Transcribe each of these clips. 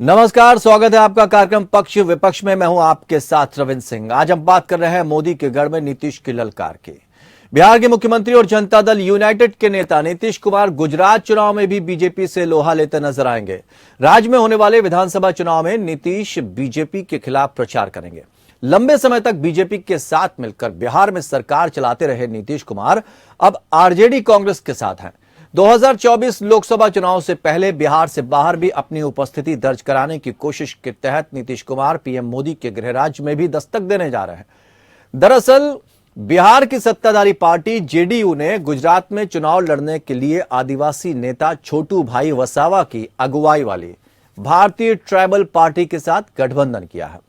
नमस्कार, स्वागत है आपका कार्यक्रम पक्ष विपक्ष में। मैं हूं आपके साथ रविंद्र सिंह। आज हम बात कर रहे हैं मोदी के गढ़ में नीतीश की ललकार की। बिहार के मुख्यमंत्री और जनता दल यूनाइटेड के नेता नीतीश कुमार गुजरात चुनाव में भी बीजेपी से लोहा लेते नजर आएंगे। राज्य में होने वाले विधानसभा चुनाव में नीतीश बीजेपी के खिलाफ प्रचार करेंगे। लंबे समय तक बीजेपी के साथ मिलकर बिहार में सरकार चलाते रहे नीतीश कुमार अब आरजेडी कांग्रेस के साथ हैं। 2024 लोकसभा चुनाव से पहले बिहार से बाहर भी अपनी उपस्थिति दर्ज कराने की कोशिश के तहत नीतीश कुमार पीएम मोदी के गृह राज्य में भी दस्तक देने जा रहे हैं। दरअसल बिहार की सत्ताधारी पार्टी जेडीयू ने गुजरात में चुनाव लड़ने के लिए आदिवासी नेता छोटू भाई वसावा की अगुवाई वाली भारतीय ट्राइबल पार्टी के साथ गठबंधन किया है।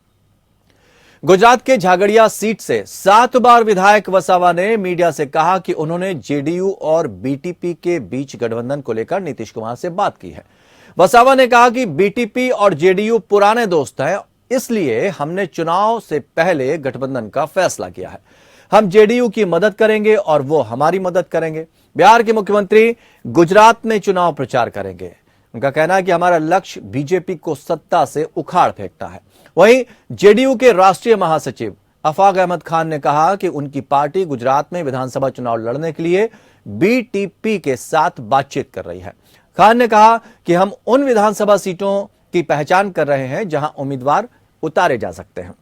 गुजरात के झागड़िया सीट से 7 बार विधायक वसावा ने मीडिया से कहा कि उन्होंने जेडीयू और बीटीपी के बीच गठबंधन को लेकर नीतीश कुमार से बात की है। वसावा ने कहा कि बीटीपी और जेडीयू पुराने दोस्त हैं, इसलिए हमने चुनाव से पहले गठबंधन का फैसला किया है। हम जेडीयू की मदद करेंगे और वो हमारी मदद करेंगे। बिहार के मुख्यमंत्री गुजरात में चुनाव प्रचार करेंगे। उनका कहना है कि हमारा लक्ष्य बीजेपी को सत्ता से उखाड़ फेंकना है। वहीं जेडीयू के राष्ट्रीय महासचिव अफाक अहमद खान ने कहा कि उनकी पार्टी गुजरात में विधानसभा चुनाव लड़ने के लिए बीटीपी के साथ बातचीत कर रही है। खान ने कहा कि हम उन विधानसभा सीटों की पहचान कर रहे हैं जहां उम्मीदवार उतारे जा सकते हैं।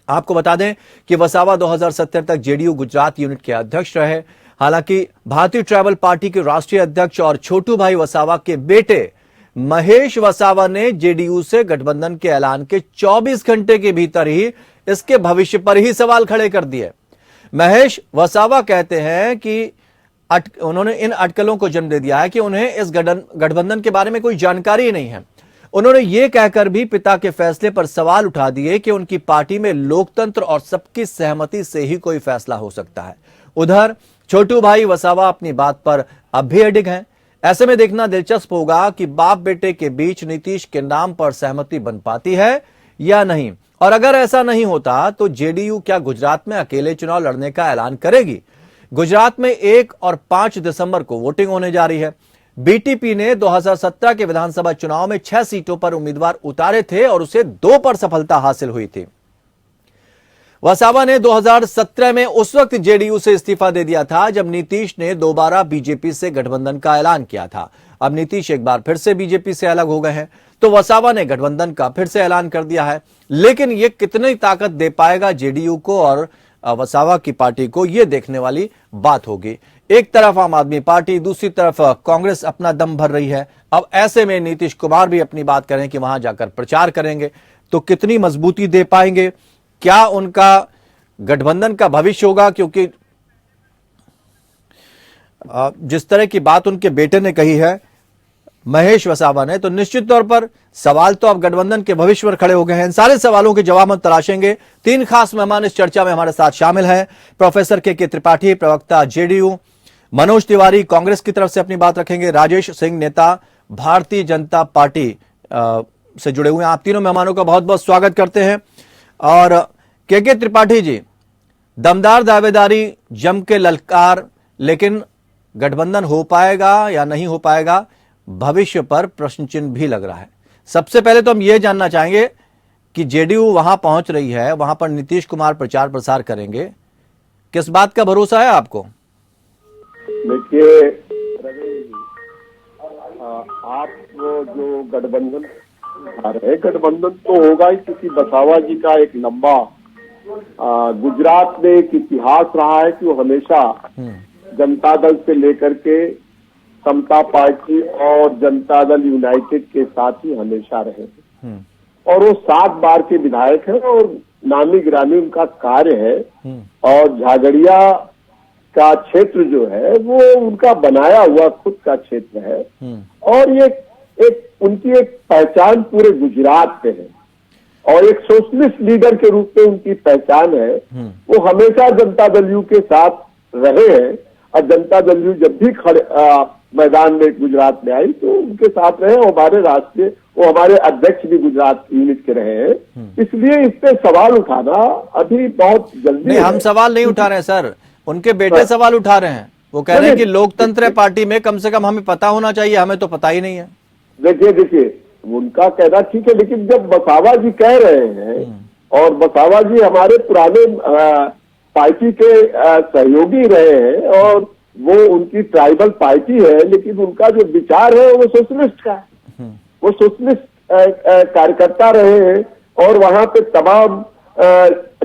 आपको बता दें कि वसावा 2017 तक जेडीयू गुजरात यूनिट के अध्यक्ष रहे। हालांकि भारतीय ट्राइबल पार्टी के राष्ट्रीय अध्यक्ष और छोटू भाई वसावा के बेटे महेश वसावा ने जेडीयू से गठबंधन के ऐलान के 24 घंटे के भीतर ही इसके भविष्य पर ही सवाल खड़े कर दिए। महेश वसावा कहते हैं कि उन्होंने इन अटकलों को जन्म दे दिया है कि उन्हें इस गठबंधन के बारे में कोई जानकारी ही नहीं है। उन्होंने ये कहकर भी पिता के फैसले पर सवाल उठा दिए कि उनकी पार्टी में लोकतंत्र और सबकी सहमति से ही कोई फैसला हो सकता है। उधर छोटू भाई वसावा अपनी बात पर अब भी अडिग हैं। ऐसे में देखना दिलचस्प होगा कि बाप बेटे के बीच नीतीश के नाम पर सहमति बन पाती है या नहीं, और अगर ऐसा नहीं होता तो जेडीयू क्या गुजरात में अकेले चुनाव लड़ने का ऐलान करेगी। गुजरात में 1 और 5 दिसंबर को वोटिंग होने जा रही है। बीटीपी ने 2017 के विधानसभा चुनाव में 6 सीटों पर उम्मीदवार उतारे थे और उसे 2 पर सफलता हासिल हुई थी। वसावा ने 2017 में उस वक्त जेडीयू से इस्तीफा दे दिया था जब नीतीश ने दोबारा बीजेपी से गठबंधन का ऐलान किया था। अब नीतीश एक बार फिर से बीजेपी से अलग हो गए हैं तो वसावा ने गठबंधन का फिर से ऐलान कर दिया है। लेकिन यह कितनी ताकत दे पाएगा जेडीयू को और वसावा की पार्टी को, यह देखने वाली बात होगी। एक तरफ आम आदमी पार्टी, दूसरी तरफ कांग्रेस अपना दम भर रही है। अब ऐसे में नीतीश कुमार भी अपनी बात करें कि वहां जाकर प्रचार करेंगे तो कितनी मजबूती दे पाएंगे, क्या उनका गठबंधन का भविष्य होगा। क्योंकि जिस तरह की बात उनके बेटे ने कही है महेश वसावा ने, तो निश्चित तौर पर सवाल तो अब गठबंधन के भविष्य पर खड़े हो गए हैं। इन सारे सवालों के जवाब हम तलाशेंगे। 3 खास मेहमान इस चर्चा में हमारे साथ शामिल हैं। प्रोफेसर के त्रिपाठी, प्रवक्ता जेडीयू, मनोज तिवारी कांग्रेस की तरफ से अपनी बात रखेंगे, राजेश सिंह नेता भारतीय जनता पार्टी से जुड़े हुए हैं। आप तीनों मेहमानों का बहुत बहुत स्वागत करते हैं। और के त्रिपाठी जी, दमदार दावेदारी, जम के ललकार, लेकिन गठबंधन हो पाएगा या नहीं हो पाएगा, भविष्य पर प्रश्न चिन्ह भी लग रहा है। सबसे पहले तो हम ये जानना चाहेंगे कि जेडीयू वहां पहुंच रही है, वहां पर नीतीश कुमार प्रचार प्रसार करेंगे, किस बात का भरोसा है आपको? देखिए आप जो गठबंधन गठबंधन तो होगा ही, क्योंकि वसावा जी का एक लंबा गुजरात में एक इतिहास रहा है कि वो हमेशा जनता दल से लेकर के समता पार्टी और जनता दल यूनाइटेड के साथ ही हमेशा रहे और वो 7 बार के विधायक हैं और नामी गिरामी उनका कार्य है। और झागड़िया का क्षेत्र जो है वो उनका बनाया हुआ खुद का क्षेत्र है और ये उनकी एक पहचान पूरे गुजरात पे है और एक सोशलिस्ट लीडर के रूप में उनकी पहचान है। वो हमेशा जनता दल यू के साथ रहे हैं और जनता दल यू जब भी मैदान में गुजरात में आई तो उनके साथ रहे। वो हमारे अध्यक्ष भी गुजरात यूनिट के रहे हैं, इसलिए इस पे सवाल उठाना अभी बहुत जल्दी नहीं, हम सवाल नहीं उठा रहे हैं सर, उनके बेटे सवाल उठा रहे हैं। वो कह रहे हैं कि लोकतंत्र पार्टी में कम से कम हमें पता होना चाहिए, हमें तो पता ही नहीं है। देखिए उनका कहना ठीक है, लेकिन जब वसावा जी कह रहे हैं और वसावा जी हमारे पुराने पार्टी के सहयोगी रहे हैं और वो उनकी ट्राइबल पार्टी है, लेकिन उनका जो विचार है वो सोशलिस्ट का है। वो सोशलिस्ट कार्यकर्ता रहे हैं और वहां पे तमाम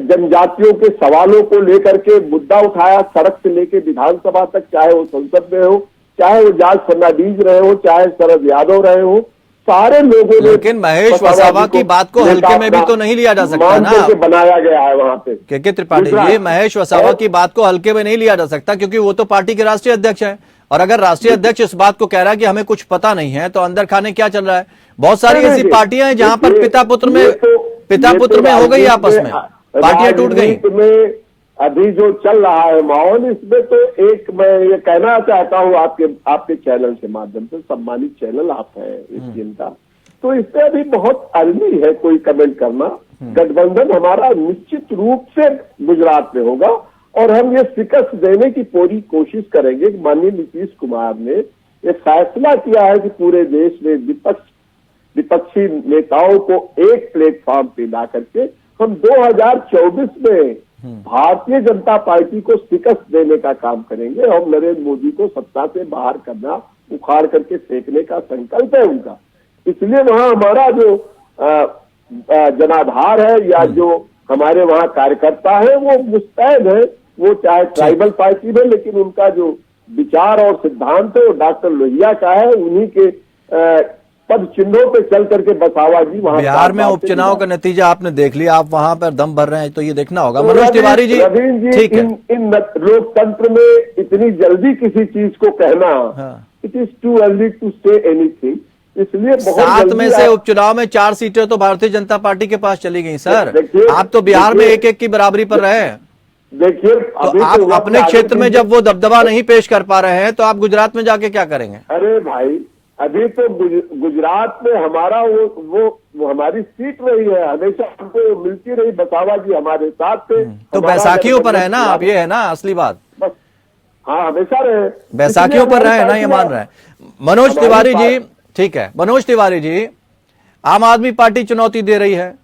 जनजातियों के सवालों को लेकर के मुद्दा उठाया, सड़क से लेके विधानसभा तक, चाहे वो संसद में हो, चाहे वो जॉर्ज फर्नांडीज रहे हो, चाहे शरद यादव रहे हो, सारे लोगों ने। लेकिन महेश वसावा की बात को हल्के में भी तो नहीं लिया जा सकता ना, बनाया गया है वहां पे। के त्रिपाठी जी, महेश वसावा की बात को हल्के में नहीं लिया जा सकता, क्योंकि वो तो पार्टी के राष्ट्रीय अध्यक्ष है। और अगर राष्ट्रीय अध्यक्ष इस बात को कह रहा है कि हमें कुछ पता नहीं है, तो अंदर खाने क्या चल रहा है? बहुत सारी ऐसी पार्टियां हैं जहां पर पिता पुत्र में हो गई आपस में, पार्टियां टूट गई। अभी जो चल रहा है माहौल, इसमें तो एक मैं ये कहना चाहता हूँ आपके चैनल के माध्यम से, सम्मानित चैनल आप हैं इस चिंता, तो इससे अभी बहुत अर्ली है कोई कमेंट करना। गठबंधन हमारा निश्चित रूप से गुजरात में होगा और हम ये शिकस्त देने की पूरी कोशिश करेंगे। माननीय नीतीश कुमार ने ये फैसला किया है कि पूरे देश में विपक्षी नेताओं को एक प्लेटफॉर्म पे ला करके हम 2024 में भारतीय जनता पार्टी को शिकस्त देने का काम करेंगे। हम नरेंद्र मोदी को सत्ता से बाहर करना, उखाड़ करके फेंकने का संकल्प है उनका। इसलिए वहां हमारा जो जनाधार है या जो हमारे वहां कार्यकर्ता है वो मुस्तैद है, वो चाहे ट्राइबल पार्टी में, लेकिन उनका जो विचार और सिद्धांत है वो डॉक्टर लोहिया का है। उन्हीं के पद चिन्हों पे चल करके वसावा जी वहां। बिहार में उपचुनाव का नतीजा आपने देख लिया, आप वहां पर दम भर रहे हैं, तो ये देखना होगा। मनोज तिवारी जी, ठीक है, इन लोकतंत्र में इतनी जल्दी किसी चीज को कहना, it is too early to say anything. इसलिए 7 में से उपचुनाव में 4 सीटें तो भारतीय जनता पार्टी के पास चली गई सर। आप तो बिहार में 1-1 की बराबरी पर रहे। देखिए, तो आप अपने क्षेत्र में जब वो दबदबा नहीं पेश कर पा रहे हैं, तो आप गुजरात में जाके क्या करेंगे? अरे भाई, अभी तो गुजरात में हमारा वो हमारी सीट रही है, हमेशा हमको मिलती रही। वसावा जी हमारे साथ थे। तो बैसाखियों पर है ना, अब ये है ना असली बात। बस हाँ, हमेशा रहे, बैसाखियों पर रहे ना, ये मान रहे हैं। मनोज तिवारी जी, ठीक है, मनोज तिवारी जी, आम आदमी पार्टी चुनौती दे रही है,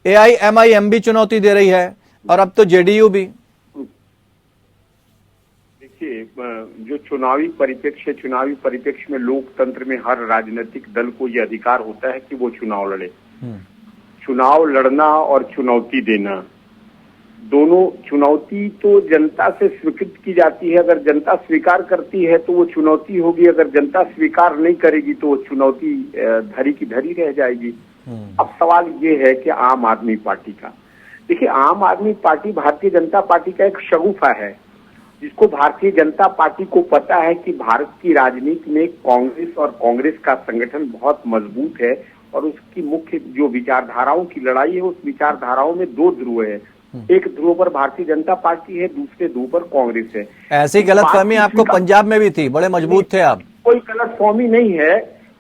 AIMIM भी चुनौती दे रही है, और अब तो JDU भी। देखिए, जो चुनावी परिप्रेक्ष्य में लोकतंत्र में हर राजनीतिक दल को यह अधिकार होता है कि वो चुनाव लड़े। चुनाव लड़ना और चुनौती देना, दोनों, चुनौती तो जनता से स्वीकृत की जाती है। अगर जनता स्वीकार करती है तो वो चुनौती होगी, अगर जनता स्वीकार नहीं करेगी तो वो चुनौती धरी की धरी रह जाएगी। अब सवाल ये है कि आम आदमी पार्टी का, देखिए, आम आदमी पार्टी भारतीय जनता पार्टी का एक शगुफा है, जिसको भारतीय जनता पार्टी को पता है कि भारत की राजनीति में कांग्रेस और कांग्रेस का संगठन बहुत मजबूत है और उसकी मुख्य जो विचारधाराओं की लड़ाई है, उस विचारधाराओं में 2 ध्रुव है। एक ध्रुव पर भारतीय जनता पार्टी है, दूसरे ध्रुव पर कांग्रेस है। ऐसी गलतफहमी आपको पंजाब में भी थी, बड़े मजबूत थे आप। कोई गलतफहमी नहीं है,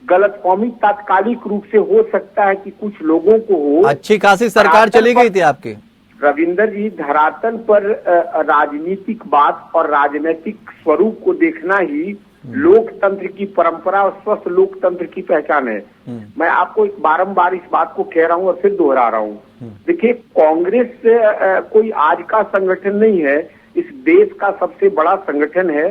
गलतफहमी तात्कालिक रूप से हो सकता है कि कुछ लोगों को हो। अच्छी खासी सरकार चली गई थी आपकी। रविंदर जी, धरातल पर राजनीतिक बात और राजनीतिक स्वरूप को देखना ही लोकतंत्र की परंपरा और स्वस्थ लोकतंत्र की पहचान है। मैं आपको बारंबार इस बात को कह रहा हूं और फिर दोहरा रहा हूं। देखिए, कांग्रेस कोई आज का संगठन नहीं है, इस देश का सबसे बड़ा संगठन है।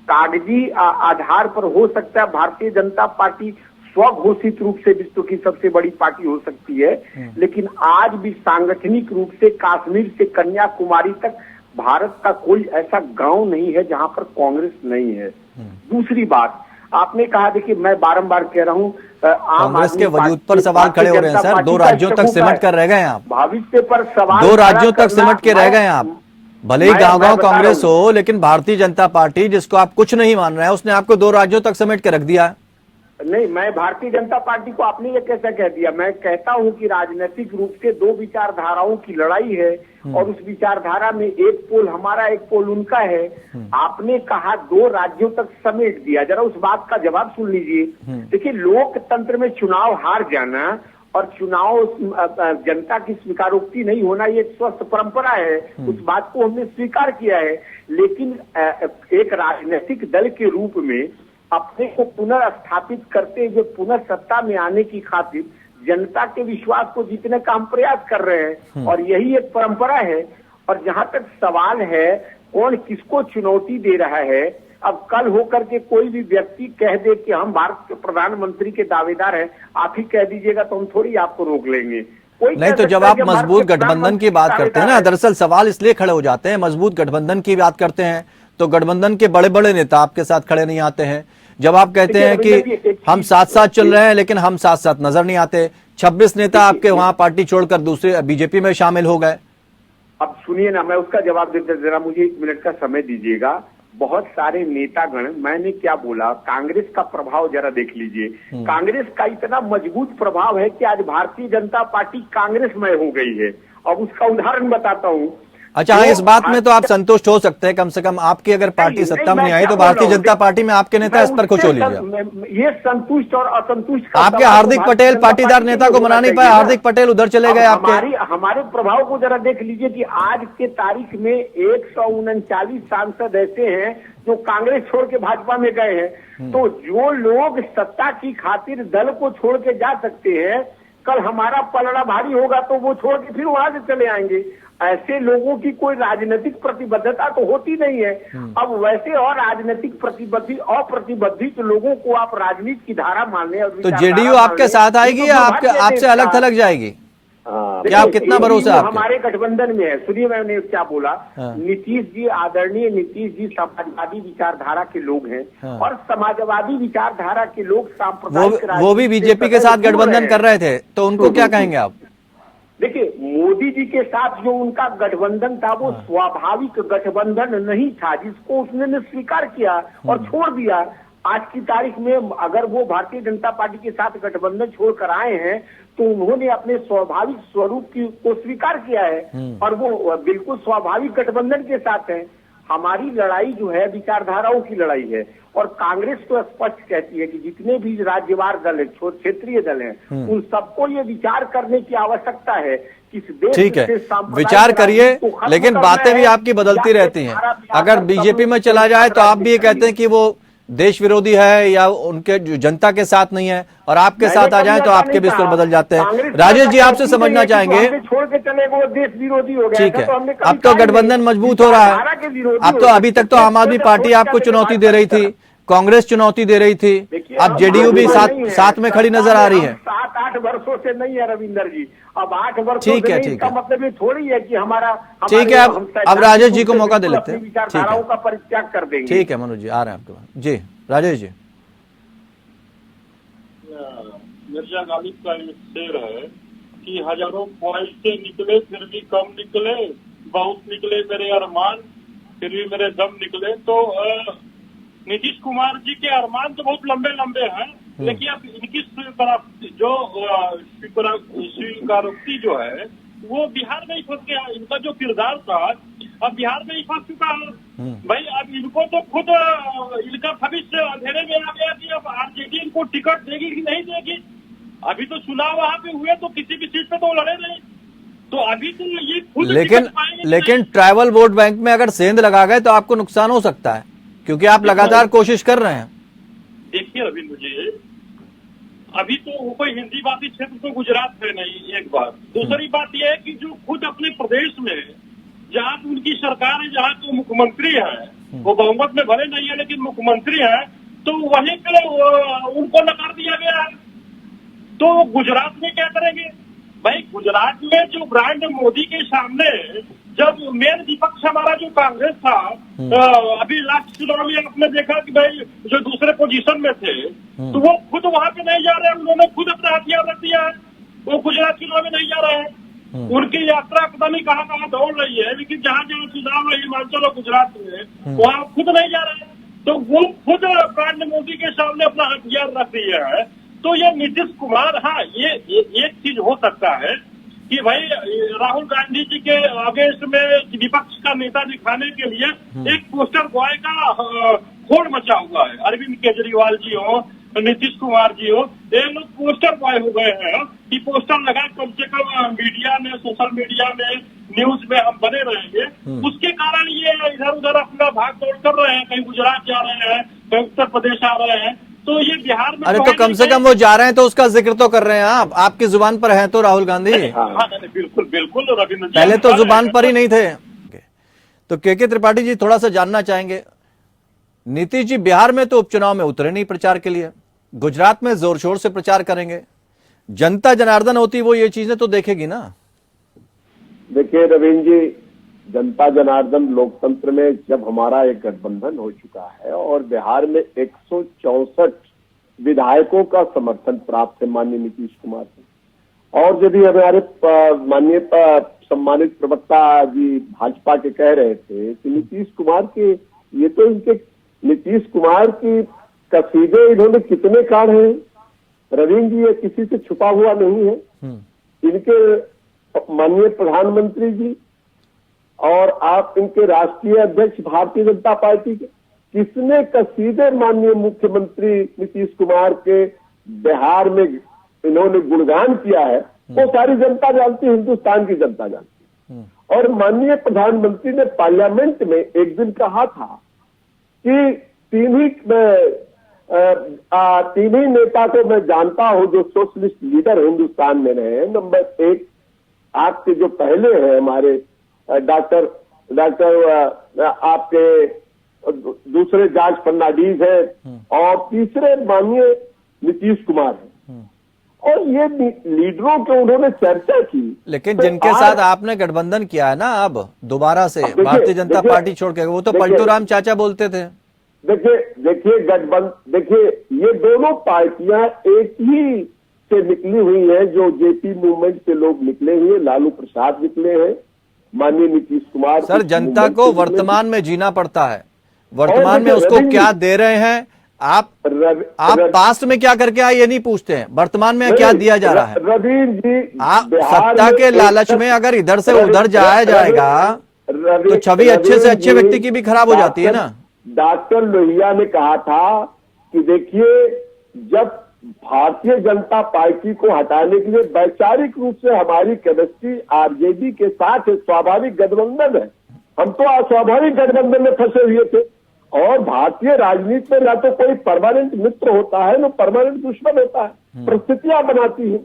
कागजी आधार पर हो सकता है भारतीय जनता पार्टी स्वघोषित रूप से विश्व की सबसे बड़ी पार्टी हो सकती है, लेकिन आज भी सांगठनिक रूप से कश्मीर से कन्याकुमारी तक भारत का कोई ऐसा गांव नहीं है जहां पर कांग्रेस नहीं है। दूसरी बात, आपने कहा, देखिए, मैं बारंबार कह रहा हूं, कांग्रेस के वजूद पर सवाल खड़े हो रहे हैं सर। 2 राज्यों तक सिमट कर रह गए आप, भविष्य पर सवाल 2 राज्यों तक सिमट के रह गए आप। भले ही गांव-गांव कांग्रेस हो, लेकिन भारतीय जनता पार्टी, जिसको आप कुछ नहीं मान रहे हैं, उसने आपको 2 राज्यों तक समेट के रख दिया। नहीं, मैं भारतीय जनता पार्टी को आपने ये कैसा कह दिया? मैं कहता हूं कि राजनीतिक रूप से 2 विचारधाराओं की लड़ाई है और उस विचारधारा में एक पोल हमारा, एक पोल उनका है। आपने कहा 2 राज्यों तक समेट दिया, जरा उस बात का जवाब सुन लीजिए। देखिए, लोकतंत्र में चुनाव हार जाना और चुनाव जनता की स्वीकारोक्ति नहीं होना, ये एक स्वस्थ परंपरा है, उस बात को हमने स्वीकार किया है। लेकिन एक राजनीतिक दल के रूप में अपने को पुनर्स्थापित करते हुए पुनर्सत्ता में आने की खातिर जनता के विश्वास को जीतने का हम प्रयास कर रहे हैं और यही एक परंपरा है। और जहां तक सवाल है कौन किसको चुनौती दे रहा है, अब कल होकर के कोई भी व्यक्ति कह दे कि हम भारत के प्रधानमंत्री के दावेदार हैं, आप ही कह दीजिएगा तो हम थोड़ी आपको रोक लेंगे। कोई नहीं तो जब आप मजबूत गठबंधन की बात करते हैं ना, दरअसल सवाल इसलिए खड़े हो जाते हैं, मजबूत गठबंधन की बात करते हैं तो गठबंधन के बड़े बड़े नेता आपके साथ खड़े नहीं आते हैं। जब आप कहते हैं कि हम साथ साथ चल रहे हैं लेकिन हम साथ साथ नजर नहीं आते, 26 नेता आपके वहां पार्टी छोड़कर दूसरे बीजेपी में शामिल हो गए। अब सुनिए ना, मैं उसका जवाब देता, जरा मुझे 1 मिनट का समय दीजिएगा। बहुत सारे नेतागण, मैंने क्या बोला, कांग्रेस का प्रभाव जरा देख लीजिए। कांग्रेस का इतना मजबूत प्रभाव है कि आज भारतीय जनता पार्टी कांग्रेसमय हो गई है। अब उसका उदाहरण बताता हूँ। अच्छा हाँ, इस बात में तो आप संतुष्ट हो सकते हैं, कम से कम आपकी अगर पार्टी सत्ता में नहीं आई तो भारतीय जनता पार्टी में आपके नेता इस पर खुश हो लीजिए। ये संतुष्ट और असंतुष्ट आपके हार्दिक पटेल पाटीदार नेता को मना नहीं पाए, हार्दिक पटेल उधर चले गए आपके। हमारे प्रभाव को जरा देख लीजिए कि आज के तारीख में 139 सांसद ऐसे हैं जो कांग्रेस छोड़ के भाजपा में गए हैं। तो जो लोग सत्ता की खातिर दल को छोड़ के जा सकते हैं, कल हमारा पलड़ा भारी होगा तो वो छोड़ के फिर वहां से चले आएंगे। ऐसे लोगों की कोई राजनीतिक प्रतिबद्धता तो होती नहीं है। अब वैसे और राजनीतिक अप्रतिबद्धित लोगों को आप राजनीति की धारा मानने और तो जेडीयू आपके साथ आएगी या आपसे अलग थलग जाएगी? क्या आप कितना भरोसा है? हमारे गठबंधन में है। सुनिए मैंने क्या बोला। नीतीश जी, आदरणीय नीतीश जी समाजवादी विचारधारा के लोग हैं और समाजवादी विचारधारा के लोग सांप्रदायिक वो भी बीजेपी के साथ गठबंधन कर रहे थे, तो उनको क्या कहेंगे आप? देखिए, मोदी जी के साथ जो उनका गठबंधन था वो स्वाभाविक गठबंधन नहीं था, जिसको उसने स्वीकार किया और छोड़ दिया। आज की तारीख में अगर वो भारतीय जनता पार्टी के साथ गठबंधन छोड़कर आए हैं तो उन्होंने अपने स्वाभाविक स्वरूप को स्वीकार किया है और वो बिल्कुल स्वाभाविक गठबंधन के साथ है। हमारी लड़ाई जो है विचारधाराओं की लड़ाई है और कांग्रेस तो स्पष्ट कहती है कि जितने भी राज्यवार दल है, क्षेत्रीय दल हैं, उन सबको ये विचार करने की आवश्यकता है कि इस देश ठीक है, विचार करिए, लेकिन बातें भी आपकी बदलती रहती हैं। अगर बीजेपी में चला जाए तो आप भी ये कहते हैं कि वो देश विरोधी है या उनके जनता के साथ नहीं है, और आपके साथ आ जाए तो आपके भी स्वर बदल जाते हैं। राजेश जी आपसे समझना चाहेंगे, छोड़ के चले वो देश विरोधी हो गया। ठीक है, अब तो गठबंधन मजबूत हो रहा है। अब तो अभी तक तो आम आदमी पार्टी आपको चुनौती दे रही थी, कांग्रेस चुनौती दे रही थी, अब जेडीयू भी साथ में खड़ी नजर आ रही है। 7-8 वर्षों से नहीं है रविंदर जी, अब 8 वर्षों से नहीं। इसका मतलब ये थोड़ी है कि हमारा ठीक है। अब राजेश जी को मौका दे लेते हैं, विचारधाराओं का परित्याग कर देंगे। ठीक है मनोज जी, आ रहे हैं आपके पास। जी राजेश जी। मिर्जा गालिब का एक शेर है कि हजारों ख्वाहिशें निकले फिर भी कम निकले, बहुत निकले मेरे अरमान फिर भी मेरे दम निकले। तो नीतीश कुमार जी के अरमान तो बहुत लंबे लंबे हैं, लेकिन अब इनकी जो स्वीकारोक्ति जो है वो बिहार में ही फंस गया। इनका जो किरदार था अब बिहार में ही फंस चुका है। भाई अब इनको तो खुद इनका भविष्य अंधेरे में आ गया कि अब आरजेडी इनको टिकट देगी कि नहीं देगी। अभी तो चुनाव वहां पे हुए तो किसी भी सीट पे तो लड़े नहीं, तो अभी तो ये खुद लेकिन ट्राइबल वोट बैंक में अगर सेंध लगा गए तो आपको नुकसान हो सकता है, क्योंकि आप लगातार कोशिश कर रहे हैं। देखिए रविंद्र जी, अभी तो कोई हिंदी भाषी क्षेत्र तो गुजरात है नहीं, एक बात। दूसरी बात यह है कि जो खुद अपने प्रदेश में जहाँ उनकी सरकार है, जहाँ तो मुख्यमंत्री है, वो बहुमत में भले नहीं है लेकिन मुख्यमंत्री है, तो वहीं पे उनको नकार दिया गया है। तो गुजरात में क्या करेंगे भाई? गुजरात में जो ब्रांड मोदी के सामने जब मेन विपक्ष हमारा जो कांग्रेस था, अभी लास्ट चुनाव में आपने देखा कि भाई जो दूसरे पोजीशन में थे तो वो खुद वहां पे नहीं जा रहे हैं, उन्होंने खुद अपना हथियार रख दिया है, वो गुजरात चुनाव में नहीं जा रहे हैं। उनकी यात्रा पता नहीं कहाँ दौड़ रही है, लेकिन जहाँ जहाँ चुनाव है हिमाचल और गुजरात में वहाँ खुद नहीं जा रहे हैं। तो वो खुद ब्रांड मोदी के सामने अपना हथियार रख दिया है। तो ये नीतीश कुमार, हाँ ये एक चीज हो सकता है कि भाई राहुल गांधी जी के अगेंस्ट में विपक्ष का नेता दिखाने के लिए एक पोस्टर बॉय का होड़ मचा हुआ है। अरविंद केजरीवाल जी हो नीतीश कुमार जी हो, ये लोग पोस्टर बॉय हो गए हैं कि पोस्टर लगा कम से कम मीडिया में, सोशल मीडिया में, न्यूज में हम बने रहेंगे। उसके कारण ये इधर उधर अपना भाग दौड़ कर रहे हैं, कहीं गुजरात जा रहे हैं, कहीं उत्तर प्रदेश आ रहे हैं। तो ये बिहार में अरे तो कम से कम वो जा रहे हैं तो उसका जिक्र तो कर रहे हैं आप, आपकी जुबान पर है तो राहुल गांधी। हाँ, बिल्कुल बिल्कुल रविंद्र जी, पहले तो जुबान पर ही नहीं थे। तो के त्रिपाठी जी थोड़ा सा जानना चाहेंगे, नीतीश जी बिहार में तो उपचुनाव में उतरे नहीं प्रचार के लिए, गुजरात में जोर शोर से प्रचार करेंगे, जनता जनार्दन होती वो ये चीजें तो देखेगी ना। देखिए रविंद्र जी, जनता जनार्दन लोकतंत्र में जब हमारा एक गठबंधन हो चुका है और बिहार में 164 विधायकों का समर्थन प्राप्त है माननीय नीतीश कुमार से, और यदि हमारे माननीय सम्मानित प्रवक्ता जी भाजपा के कह रहे थे कि नीतीश कुमार के, ये तो इनके नीतीश कुमार की कसीदे इन्होंने कितने काढ़ हैं रविंद्र जी, ये किसी से छुपा हुआ नहीं है। इनके माननीय प्रधानमंत्री जी और आप इनके राष्ट्रीय अध्यक्ष भारतीय जनता पार्टी के, किसने कसीदे माननीय मुख्यमंत्री नीतीश कुमार के बिहार में इन्होंने गुणगान किया है, वो सारी जनता जानती है, हिंदुस्तान की जनता जानती है। और माननीय प्रधानमंत्री ने पार्लियामेंट में एक दिन कहा था कि तीन ही नेता को मैं जानता हूं जो सोशलिस्ट लीडर हिंदुस्तान में रहे हैं। नंबर एक आपके जो पहले हैं हमारे डॉक्टर आपके दूसरे जॉर्ज फर्नांडीज है, और तीसरे माननीय नीतीश कुमार है। और ये लीडरों के उन्होंने चर्चा की, लेकिन तो जिनके साथ आपने गठबंधन किया है ना अब दोबारा से भारतीय जनता पार्टी छोड़ के, वो तो पलटू राम चाचा बोलते थे। देखिए गठबंधन, देखिए ये दोनों पार्टियां एक ही से निकली हुई हैं, जो जेपी मूवमेंट से लोग निकले हुए, लालू प्रसाद निकले हैं, माननीय नीतीश कुमार। सर जनता को वर्तमान में जीना पड़ता है, वर्तमान में उसको क्या दे रहे हैं आप पास्ट में क्या करके आए ये नहीं पूछते हैं, वर्तमान में क्या दिया जा रहा है। रविंद्र जी, आप सत्ता के लालच में अगर इधर से उधर जाया जाएगा तो छवि अच्छे से अच्छे व्यक्ति की भी खराब हो जाती है ना। डॉक्टर लोहिया ने कहा था कि देखिए, जब भारतीय जनता पार्टी को हटाने के लिए वैचारिक रूप से हमारी केमिस्ट्री आरजेडी के साथ स्वाभाविक गठबंधन है, हम तो अस्वाभाविक गठबंधन में फंसे हुए थे। और भारतीय राजनीति में ना तो कोई परमानेंट मित्र होता है, न परमानेंट दुश्मन होता है, परिस्थितियां बनाती है।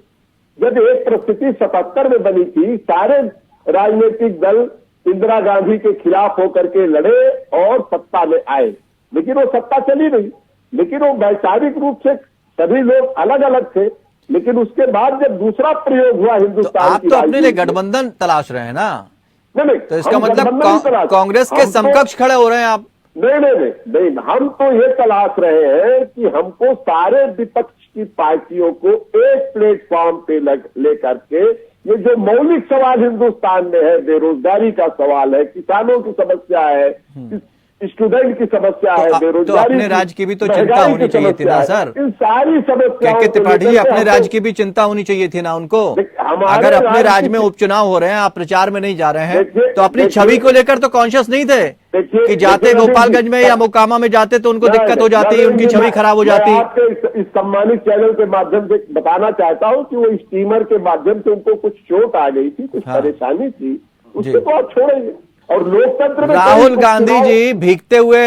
जब एक परिस्थिति 77 में बनी थी, सारे राजनीतिक दल इंदिरा गांधी के खिलाफ होकर के लड़े और सत्ता में आए, लेकिन वो सत्ता चली नहीं। लेकिन वो वैचारिक रूप से सभी लोग अलग अलग थे, लेकिन उसके बाद जब दूसरा प्रयोग हुआ हिंदुस्तान, आप तो अपने लिए गठबंधन तलाश रहे हैं ना। नहीं, तो इसका मतलब कांग्रेस के समकक्ष खड़े हो रहे हैं आप। नहीं, हम तो ये तलाश रहे हैं कि हमको सारे विपक्ष की पार्टियों को एक प्लेटफॉर्म पे लेकर के, ये जो मौलिक सवाल हिंदुस्तान में है, बेरोजगारी का सवाल है, किसानों की समस्या है, स्टूडेंट की समस्या है, बेरोजगारी, तो अपने राज्य की भी तो चिंता होनी चाहिए थी ना सर। इन सारी समस्याओं के त्रिपाठी जी, अपने राज्य की भी चिंता होनी चाहिए थी ना उनको। अगर अपने राज्य में उपचुनाव हो रहे हैं, आप प्रचार में नहीं जा रहे हैं, तो अपनी छवि को लेकर तो कॉन्शियस नहीं थे कि जाते गोपालगंज में या मोकामा में जाते तो उनको दिक्कत हो जाती, उनकी छवि खराब हो जाती। आपके इस सम्मानित चैनल के माध्यम से बताना चाहता हूँ कि वो स्टीमर के माध्यम से उनको कुछ चोट आ गई थी, कुछ परेशानी थी, उसको तो आप छोड़ेंगे। और लोकतंत्र में राहुल गांधी जी भीगते हुए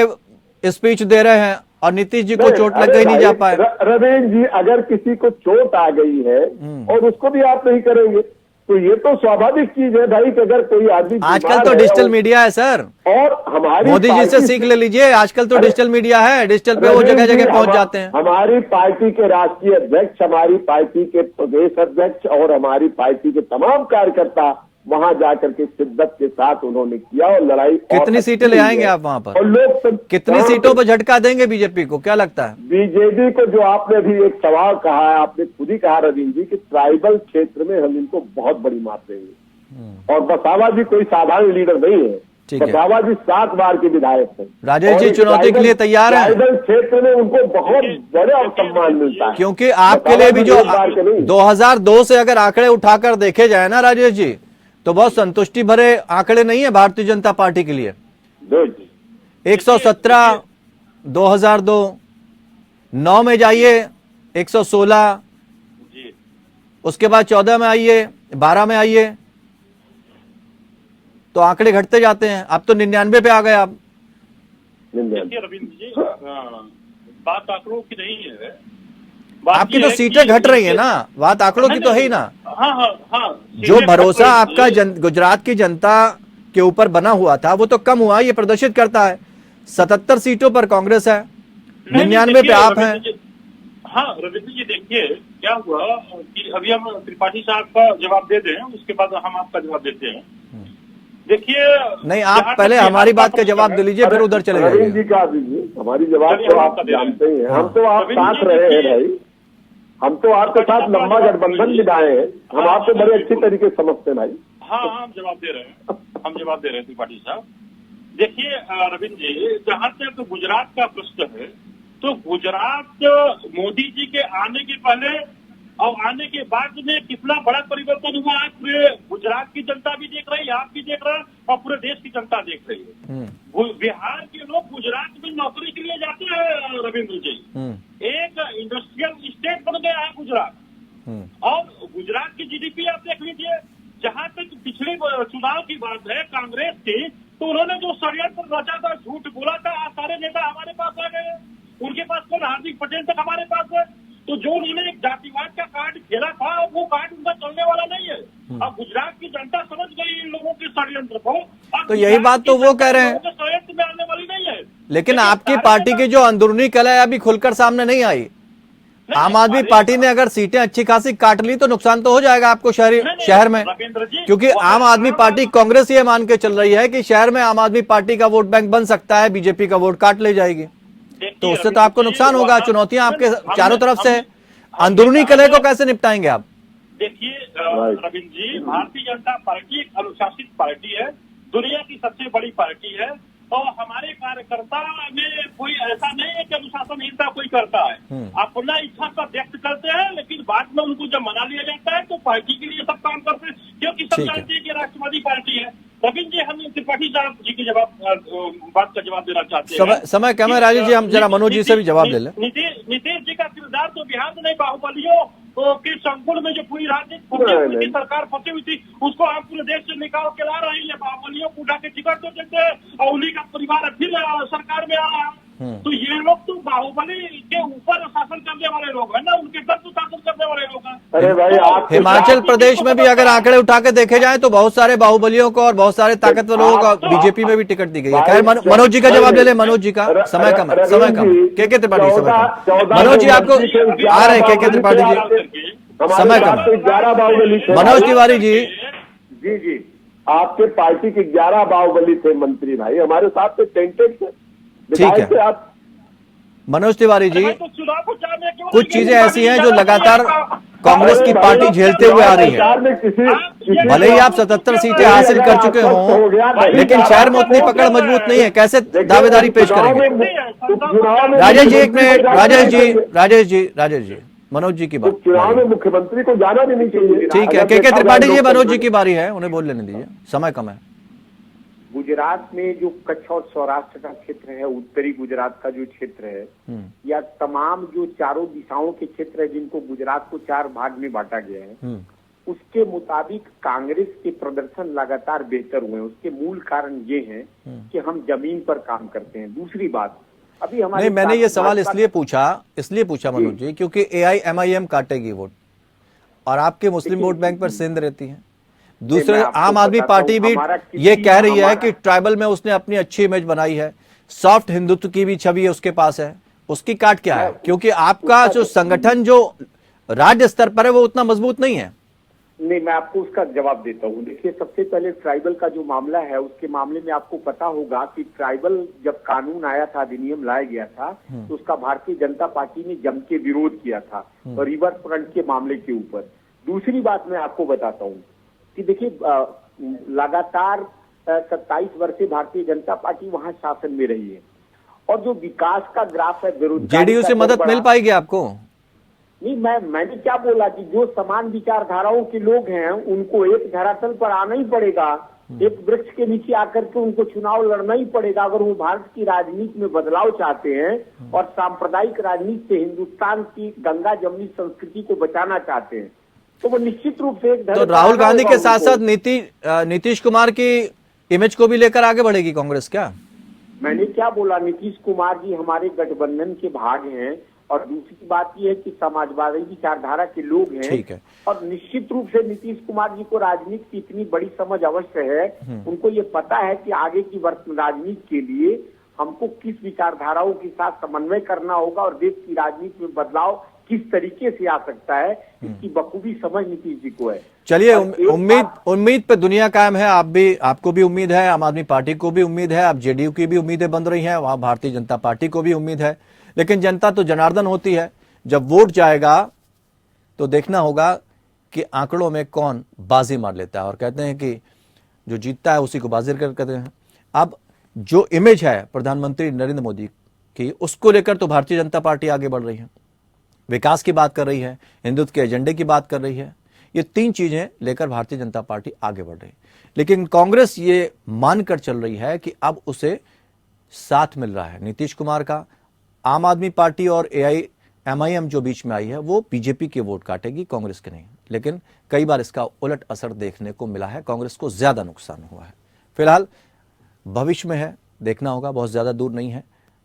स्पीच दे रहे हैं और नीतीश जी को चोट लग गई, नहीं जा पाए। रविंद्र जी, अगर किसी को चोट आ गई है और उसको भी आप नहीं करेंगे, तो ये तो स्वाभाविक चीज है भाई कि अगर कोई आदमी, आजकल तो डिजिटल मीडिया है सर, और हमारी मोदी जी से सीख ले लीजिए, आजकल तो डिजिटल मीडिया है, डिजिटल पे वो जगह जगह पहुंच जाते हैं। हमारी पार्टी के राष्ट्रीय अध्यक्ष, हमारी पार्टी के प्रदेश अध्यक्ष और हमारी पार्टी के तमाम कार्यकर्ता वहां जाकर के शिद्दत के साथ उन्होंने किया और लड़ाई। कितनी सीटें ले आएंगे आप वहां पर, और लोग कितनी सीटों पर झटका देंगे बीजेपी को, क्या लगता है? बीजेपी को, जो आपने भी एक सवाल कहा है, आपने खुद ही कहा रविंद्र जी कि ट्राइबल क्षेत्र में हम इनको बहुत बड़ी मात देंगे। और बसावा जी कोई साधारण लीडर नहीं है, बसावा जी 7 बार के विधायक हैं। राजेश जी चुनौती के लिए तैयार हैं? ट्राइबल क्षेत्र में उनको बहुत बड़ा सम्मान मिलता है, क्योंकि आपके लिए भी जो 2002 से अगर आंकड़े उठाकर देखे जाए ना राजेश जी, तो बहुत संतुष्टि भरे आंकड़े नहीं है भारतीय जनता पार्टी के लिए। 117, 2002, 9 में जाइए 116, जी उसके बाद 14 में आइए, 12 में आइए, तो आंकड़े घटते जाते हैं। अब तो 99 पे आ गए आप। देखिए रविंद्र जी, बात आंकड़ों की नहीं है, बात आपकी ये तो है सीटें कि घट रही है ना, बात आंकड़ों की तो है ही ना। हाँ हाँ हाँ, जो सीटें घट भरोसा रही आपका थी। गुजरात की जनता के ऊपर बना हुआ था वो तो कम हुआ, ये प्रदर्शित करता है। 77 सीटों पर कांग्रेस है, नहीं, 99 पे देखिए, आप हैं। रविंद्र जी, हाँ रविंद्र जी, देखिए क्या हुआ कि अभी हम त्रिपाठी साहब का जवाब दे दें, उसके बाद हम आपका जवाब देते हैं। देखिए नहीं, आप जहाँ तक पहले बिहार हमारी बात का प्रश्न जवाब है, दे लीजिए, फिर उधर चले रवींद्र जाइए। जी का दीजिए, हमारी जवाब चलिए, तो हम आप आपका दे रहे हैं। जानते ही हैं। हम तो आप रवींद्र साथ जी, रहे हैं देखिए, भाई, हम तो आपके साथ लंबा गठबंधन निभाए हैं, हम आपको बड़े अच्छी तरीके से समझते हैं भाई। हाँ हाँ, हम जवाब दे रहे हैं, हम जवाब दे रहे हैं त्रिपाठी साहब। देखिए रविंद्र जी, जहाँ तक गुजरात का प्रश्न है, तो गुजरात मोदी जी के आने के पहले और आने के बाद में कितना बड़ा परिवर्तन हुआ है, पूरे गुजरात की जनता भी देख रही है, आप भी देख रहे हैं, और पूरे देश की जनता देख रही है। बिहार के लोग गुजरात में नौकरी के लिए जाते हैं रविंद्र जी। एक इंडस्ट्रियल स्टेट बन गया है गुजरात। और गुजरात की जीडीपी आप देख लीजिए। जहां तक पिछले चुनाव की बात है कांग्रेस की, तो उन्होंने जो षड्यंत्र रचा था, झूठ बोला था, आज सारे नेता हमारे पास आ गए। उनके पास कौन, हार्दिक पटेल तक हमारे पास है। तो जो उन्होंने एक जातिवाद का कार्ड खेला था, वो कार्ड उनका चलने वाला नहीं है। अब गुजरात की जनता समझ गई इन लोगों के षड्यंत्र को। तो यही बात तो वो कह रहे हैं, षड्यंत्र में आने वाली नहीं है। लेकिन आपकी पार्टी की जो अंदरूनी कलह है अभी खुलकर सामने नहीं आई। आम आदमी पार्टी ने अगर सीटें अच्छी खासी काट ली तो नुकसान तो हो जाएगा आपको शहर में, क्योंकि आम आदमी पार्टी, कांग्रेस ये मान के चल रही है कि शहर में आम आदमी पार्टी का वोट बैंक बन सकता है, बीजेपी का वोट काट ले जाएगी, तो उससे तो आपको नुकसान होगा। चुनौतियां आपके चारों तरफ से, अंदरूनी कलह को कैसे निपटाएंगे आप? देखिए रविंद्र जी, भारतीय जनता पार्टी एक अनुशासित पार्टी है, दुनिया की सबसे बड़ी पार्टी है, और हमारे कार्यकर्ता में कोई ऐसा नहीं है कि अनुशासनहीनता कोई करता है। अपना इच्छा सब व्यक्त करते हैं, लेकिन बाद में उनको जब मना लिया जाता है तो पार्टी के लिए सब काम करते हैं, क्योंकि सब जानते हैं कि राष्ट्रवादी पार्टी है। रविंद्र जी, हम त्रिपाठी साहब जी के बात का जवाब देना चाहते हैं। समय कम है राजेश जी, हम जरा मनोज जी से भी जवाब ले लें। नीतीश जी का किरदार तो बिहार में नहीं, बाहुबलियों के संकुल में जो पूरी राजनीति सरकार फंसी हुई थी, उसको हम पूरे देश से निकाल के ला रहे हैं। बाहुबलियों को उठा के टिकट दे देते हैं और उन्हीं का परिवार फिर सरकार में आ रहा है। तो ये लोग तो बाहुबली के ऊपर शासन करने वाले लोग हैं ना, उनके घर तो शासन करने वाले लोग हैं। अरे भाई, आप हिमाचल प्रदेश में भी अगर आंकड़े उठा के देखे जाएं तो बहुत सारे बाहुबलियों को और बहुत सारे ताकतवर लोगों को बीजेपी में भी टिकट दी गई है। खैर, मनोज जी का जवाब ले ले। मनोज जी का समय कम है, समय कम। के त्रिपाठी, समय कम। मनोज जी आपको आ रहे हैं, के त्रिपाठी जी, समय कम। 11 बाहुबली थे। मनोज तिवारी जी, जी जी, आपके पार्टी के 11 बाहुबली थे मंत्री भाई, हमारे साथ में टेंटेड थे। ठीक है आप मनोज तिवारी जी, तो चुनाव को जाने क्यों कुछ चीजें ऐसी हैं जो लगातार कांग्रेस की पार्टी झेलते हुए आ रही है। भले ही आप 77 सीटें हासिल कर चुके हों, लेकिन शहर में उतनी पकड़ मजबूत नहीं है, कैसे दावेदारी पेश करेंगे? राजेश जी, एक मिनट। राजेश जी, मनोज जी की बात। चुनाव में मुख्यमंत्री को जाना भी नहीं चाहिए। ठीक है, के त्रिपाठी जी, मनोज जी की बारी है, उन्हें बोल लेने दीजिए, समय कम है। गुजरात में जो कच्छ और सौराष्ट्र का क्षेत्र है, उत्तरी गुजरात का जो क्षेत्र है, या तमाम जो चारों दिशाओं के क्षेत्र है जिनको गुजरात को 4 भाग में बांटा गया है, उसके मुताबिक कांग्रेस के प्रदर्शन लगातार बेहतर हुए हैं। उसके मूल कारण ये हैं कि हम जमीन पर काम करते हैं। दूसरी बात, अभी हमारे नहीं, मैंने ये सवाल इसलिए पूछा मनोज जी, क्योंकि AIMIM काटेगी वोट और आपके मुस्लिम वोट बैंक पर सिंध रहती है। दूसरे, आम आदमी पार्टी भी ये कह रही है कि ट्राइबल में उसने अपनी अच्छी इमेज बनाई है, सॉफ्ट हिंदुत्व की भी छवि है उसके पास है, उसकी काट क्या है? क्योंकि आपका जो संगठन जो राज्य स्तर पर है वो उतना मजबूत नहीं है। नहीं, मैं आपको उसका जवाब देता हूँ। देखिए, सबसे पहले ट्राइबल का जो मामला है, उसके मामले में आपको पता होगा कि ट्राइबल जब कानून आया था, अधिनियम लाया गया था, तो उसका भारतीय जनता पार्टी ने जम के विरोध किया था, और रिवर फ्रंट के मामले के ऊपर। दूसरी बात मैं आपको बताता हूँ कि देखिए, लगातार 27 वर्ष से भारतीय जनता पार्टी वहां शासन में रही है, और जो विकास का ग्राफ है, बेरोजगारी जेडीयू से मदद मिल पाएगी आपको? नहीं, मैंने क्या बोला कि जो समान विचारधाराओं के लोग हैं उनको एक धरातल पर आना ही पड़ेगा। एक वृक्ष के नीचे आकर के उनको चुनाव लड़ना ही पड़ेगा अगर वो भारत की राजनीति में बदलाव चाहते हैं और सांप्रदायिक राजनीति से हिंदुस्तान की गंगा जमुनी संस्कृति को बचाना चाहते हैं, तो वो निश्चित रूप से तो राहुल गांधी के साथ साथ नीतीश कुमार की इमेज को भी लेकर आगे बढ़ेगी कांग्रेस क्या? मैंने क्या बोला, नीतीश कुमार जी हमारे गठबंधन के भाग हैं और दूसरी बात यह है कि समाजवादी विचारधारा के लोग हैं। ठीक है। और निश्चित रूप से नीतीश कुमार जी को राजनीति की इतनी बड़ी समझ अवश्य है, उनको ये पता है कि आगे की राजनीति के लिए हमको किस विचारधाराओं के साथ समन्वय करना होगा और देश की राजनीति में बदलाव किस तरीके से आ सकता है, इसकी बखूबी समझ नीतीश जी को है। चलिए, उम्मीद पे दुनिया कायम है। आपको भी उम्मीद है, आम आदमी पार्टी को भी उम्मीद है, अब जेडीयू की भी उम्मीदें बन रही हैं, वहां भारतीय जनता पार्टी को भी उम्मीद है। लेकिन जनता तो जनार्दन होती है, जब वोट जाएगा तो देखना होगा कि आंकड़ों में कौन बाजी मार लेता है। और कहते हैं कि जो जीतता है उसी को बाजी कहते हैं। अब जो इमेज है प्रधानमंत्री नरेंद्र मोदी की, उसको लेकर तो भारतीय जनता पार्टी आगे बढ़ रही है, विकास की बात कर रही है, हिंदुत्व के एजेंडे की बात कर रही है। ये तीन चीजें लेकर भारतीय जनता पार्टी आगे बढ़ रही है। लेकिन कांग्रेस ये मानकर चल रही है कि अब उसे साथ मिल रहा है नीतीश कुमार का। आम आदमी पार्टी और AIMIM जो बीच में आई है वो बीजेपी के वोट काटेगी, कांग्रेस के नहीं। लेकिन कई बार इसका उलट असर देखने को मिला है, कांग्रेस को ज्यादा नुकसान हुआ है। फिलहाल भविष्य में है, देखना होगा, बहुत ज्यादा दूर नहीं है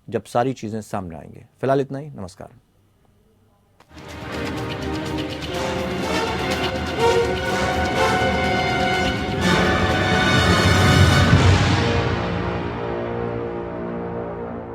जब सारी चीजें सामने आएंगे। फिलहाल इतना ही, नमस्कार।